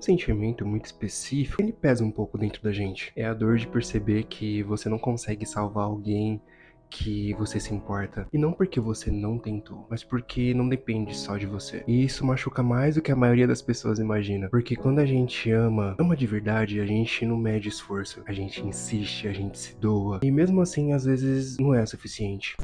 um sentimento muito específico, ele pesa um pouco dentro da gente. É a dor de perceber que você não consegue salvar alguém que você se importa. E não porque você não tentou, mas porque não depende só de você. E isso machuca mais do que a maioria das pessoas imagina. Porque quando a gente ama de verdade, a gente não mede esforço. A gente insiste, a gente se doa. E mesmo assim, às vezes, não é suficiente.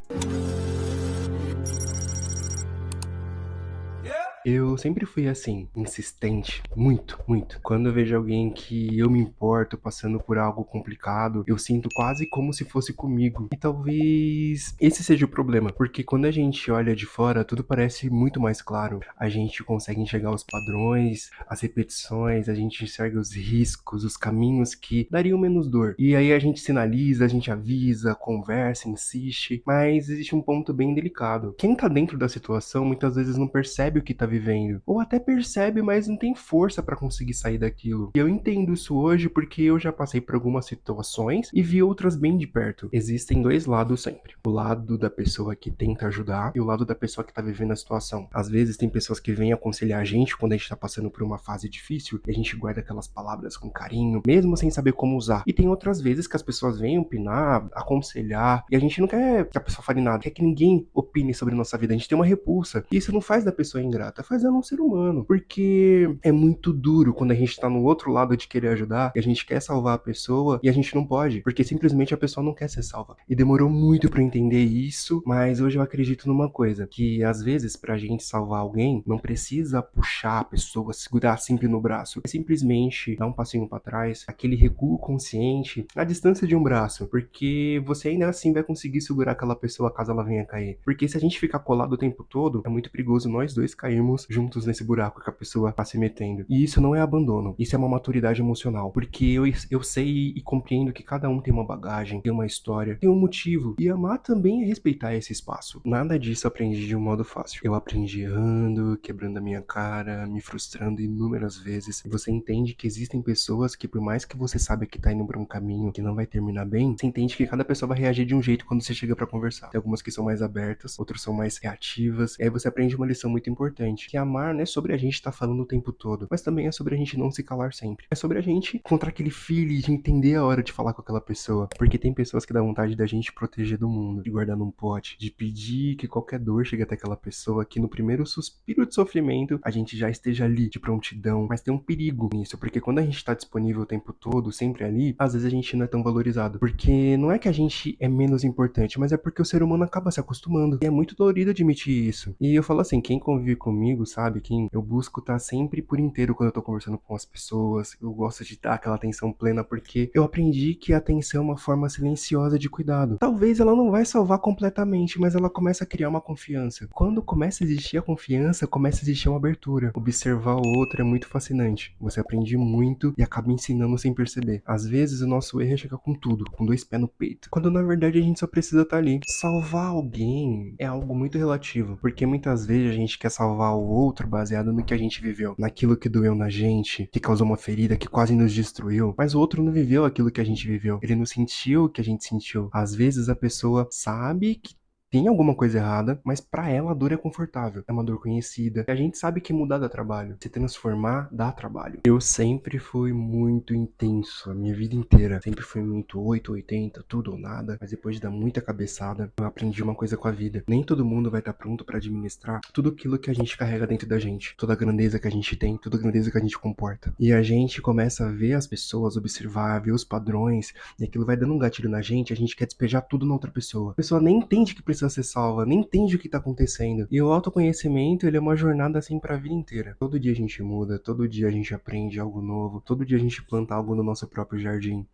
Eu sempre fui assim, insistente, muito, muito. Quando eu vejo alguém que eu me importo passando por algo complicado, eu sinto quase como se fosse comigo. E talvez esse seja o problema, porque quando a gente olha de fora, tudo parece muito mais claro. A gente consegue enxergar os padrões, as repetições, a gente enxerga os riscos, os caminhos que dariam menos dor. E aí a gente sinaliza, a gente avisa, conversa, insiste, mas existe um ponto bem delicado. Quem tá dentro da situação muitas vezes não percebe o que tá vivendo, ou até percebe, mas não tem força pra conseguir sair daquilo. E eu entendo isso hoje porque eu já passei por algumas situações e vi outras bem de perto. Existem dois lados sempre: o lado da pessoa que tenta ajudar e o lado da pessoa que tá vivendo a situação. Às vezes tem pessoas que vêm aconselhar a gente quando a gente tá passando por uma fase difícil e a gente guarda aquelas palavras com carinho, mesmo sem saber como usar. E tem outras vezes que as pessoas vêm opinar, aconselhar, e a gente não quer que a pessoa fale nada, quer que ninguém opine sobre nossa vida. A gente tem uma repulsa. E isso não faz da pessoa ingrata, faz ela um ser humano. Porque é muito duro quando a gente tá no outro lado de querer ajudar e a gente quer salvar a pessoa e a gente não pode, porque simplesmente a pessoa não quer ser salva. E demorou muito pra eu entender isso, mas hoje eu acredito numa coisa, que às vezes pra gente salvar alguém, não precisa puxar a pessoa, segurar sempre no braço. É simplesmente dar um passinho pra trás, aquele recuo consciente, a distância de um braço, porque você ainda assim vai conseguir segurar aquela pessoa caso ela venha cair. Porque se a gente ficar colado o tempo todo, é muito perigoso nós dois cairmos juntos nesse buraco que a pessoa tá se metendo. E isso não é abandono, isso é uma maturidade emocional. Porque eu sei e compreendo que cada um tem uma bagagem, tem uma história, tem um motivo. E amar também é respeitar esse espaço. Nada disso eu aprendi de um modo fácil. Eu aprendi errando, quebrando a minha cara, me frustrando inúmeras vezes. E você entende que existem pessoas que, por mais que você saiba que tá indo pra um caminho que não vai terminar bem, você entende que cada pessoa vai reagir de um jeito quando você chega pra conversar. Tem algumas que são mais abertas, outras são mais reativas. E aí você aprende uma lição muito importante, que amar não é sobre a gente estar falando o tempo todo, mas também é sobre a gente não se calar sempre. É sobre a gente encontrar aquele feeling de entender a hora de falar com aquela pessoa. Porque tem pessoas que dá vontade da gente proteger do mundo, de guardar num pote, de pedir que qualquer dor chegue até aquela pessoa, que no primeiro suspiro de sofrimento a gente já esteja ali de prontidão. Mas tem um perigo nisso, porque quando a gente tá disponível o tempo todo, sempre ali, às vezes a gente não é tão valorizado. Porque não é que a gente é menos importante, mas é porque o ser humano acaba se acostumando. E é muito dolorido admitir isso. E eu falo assim, quem convive comigo, sabe, quem eu busco estar sempre por inteiro quando eu tô conversando com as pessoas. Eu gosto de dar aquela atenção plena porque eu aprendi que a atenção é uma forma silenciosa de cuidado. Talvez ela não vai salvar completamente, mas ela começa a criar uma confiança. Quando começa a existir a confiança, começa a existir uma abertura. Observar o outro é muito fascinante. Você aprende muito e acaba ensinando sem perceber. Às vezes o nosso erro é chegar com tudo, com dois pés no peito. Quando na verdade a gente só precisa estar ali. Salvar alguém é algo muito relativo, porque muitas vezes a gente quer salvar o outro baseado no que a gente viveu, naquilo que doeu na gente, que causou uma ferida que quase nos destruiu, mas o outro não viveu aquilo que a gente viveu, ele não sentiu o que a gente sentiu. Às vezes a pessoa sabe que tem alguma coisa errada, mas pra ela a dor é confortável, é uma dor conhecida. E a gente sabe que mudar dá trabalho, se transformar dá trabalho. Eu sempre fui muito intenso, a minha vida inteira. Sempre fui muito 880, tudo ou nada. Mas depois de dar muita cabeçada, eu aprendi uma coisa com a vida. Nem todo mundo vai estar pronto pra administrar tudo aquilo que a gente carrega dentro da gente. Toda a grandeza que a gente tem, toda a grandeza que a gente comporta. E a gente começa a ver as pessoas, observar, ver os padrões, e aquilo vai dando um gatilho na gente, a gente quer despejar tudo na outra pessoa. A pessoa nem entende que precisa ser salva, nem entende o que tá acontecendo. E o autoconhecimento, ele é uma jornada assim pra vida inteira. Todo dia a gente muda, todo dia a gente aprende algo novo, todo dia a gente planta algo no nosso próprio jardim.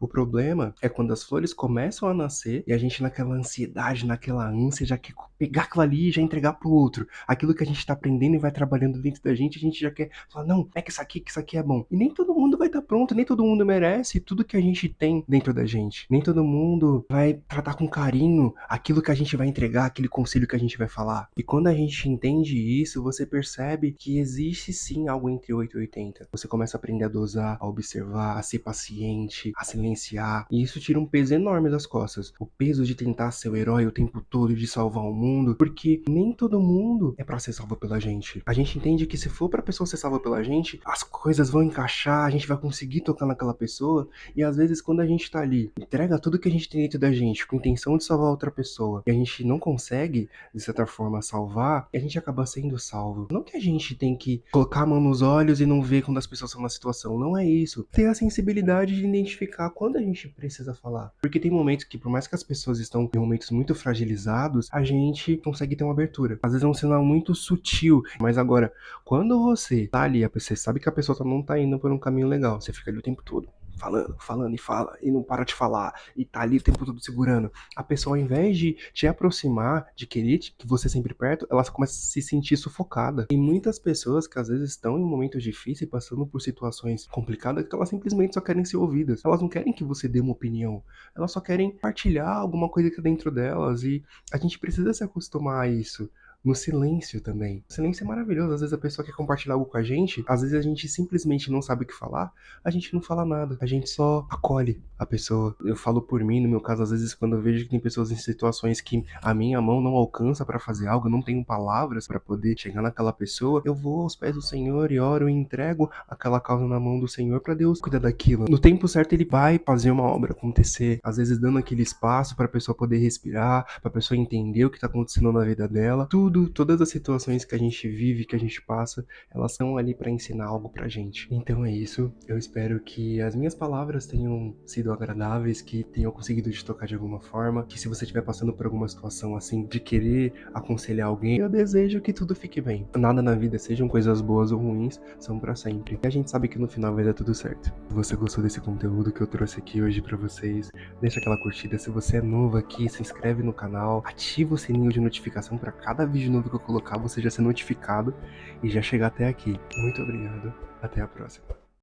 O problema é quando as flores começam a nascer e a gente naquela ansiedade, naquela ânsia, já quer pegar aquilo ali e já entregar pro outro. Aquilo que a gente tá aprendendo e vai trabalhando dentro da gente, a gente já quer falar, não, é que isso aqui é bom. E nem todo mundo vai estar pronto, nem todo mundo merece tudo que a gente tem dentro da gente. Nem todo mundo vai tratar com carinho aquilo que a gente gente vai entregar aquele conselho que a gente vai falar. E quando a gente entende isso, você percebe que existe sim algo entre 8 e 80. Você começa a aprender a dosar, a observar, a ser paciente, a silenciar. E isso tira um peso enorme das costas. O peso de tentar ser o herói o tempo todo, de salvar o mundo, porque nem todo mundo é pra ser salvo pela gente. A gente entende que se for pra pessoa ser salva pela gente, as coisas vão encaixar, a gente vai conseguir tocar naquela pessoa, e às vezes quando a gente tá ali, entrega tudo que a gente tem dentro da gente com a intenção de salvar outra pessoa, e a gente não consegue, de certa forma, salvar, a gente acaba sendo salvo. Não que a gente tem que colocar a mão nos olhos e não ver quando as pessoas estão na situação, não é isso. Ter a sensibilidade de identificar quando a gente precisa falar. Porque tem momentos que, por mais que as pessoas estão em momentos muito fragilizados, a gente consegue ter uma abertura. Às vezes é um sinal muito sutil, mas agora, quando você tá ali, você sabe que a pessoa não tá indo por um caminho legal, você fica ali o tempo todo falando e fala, e não para de falar, e tá ali o tempo todo segurando. A pessoa, ao invés de te aproximar, de querer que você sempre perto, ela começa a se sentir sufocada. Tem muitas pessoas que às vezes estão em momentos difíceis, passando por situações complicadas, que elas simplesmente só querem ser ouvidas. Elas não querem que você dê uma opinião, elas só querem partilhar alguma coisa que tá dentro delas, e a gente precisa se acostumar a isso. No silêncio também. O silêncio é maravilhoso. Às vezes a pessoa quer compartilhar algo com a gente, às vezes a gente simplesmente não sabe o que falar, a gente não fala nada, a gente só acolhe a pessoa. Eu falo por mim, no meu caso, às vezes quando eu vejo que tem pessoas em situações que a minha mão não alcança pra fazer algo, eu não tenho palavras pra poder chegar naquela pessoa, eu vou aos pés do Senhor e oro e entrego aquela causa na mão do Senhor pra Deus cuidar daquilo. No tempo certo ele vai fazer uma obra acontecer, às vezes dando aquele espaço pra pessoa poder respirar, pra pessoa entender o que tá acontecendo na vida dela. Todas as situações que a gente vive, que a gente passa, elas são ali pra ensinar algo pra gente. Então é isso. Eu espero que as minhas palavras tenham sido agradáveis, que tenham conseguido te tocar de alguma forma, que se você estiver passando por alguma situação assim, de querer aconselhar alguém, eu desejo que tudo fique bem. Nada na vida, sejam coisas boas ou ruins, são pra sempre. E a gente sabe que no final vai dar tudo certo. Se você gostou desse conteúdo que eu trouxe aqui hoje pra vocês, deixa aquela curtida. Se você é novo aqui, se inscreve no canal, ativa o sininho de notificação pra cada vídeo novo que eu colocar, você já ser notificado e já chegar até aqui. Muito obrigado. Até a próxima.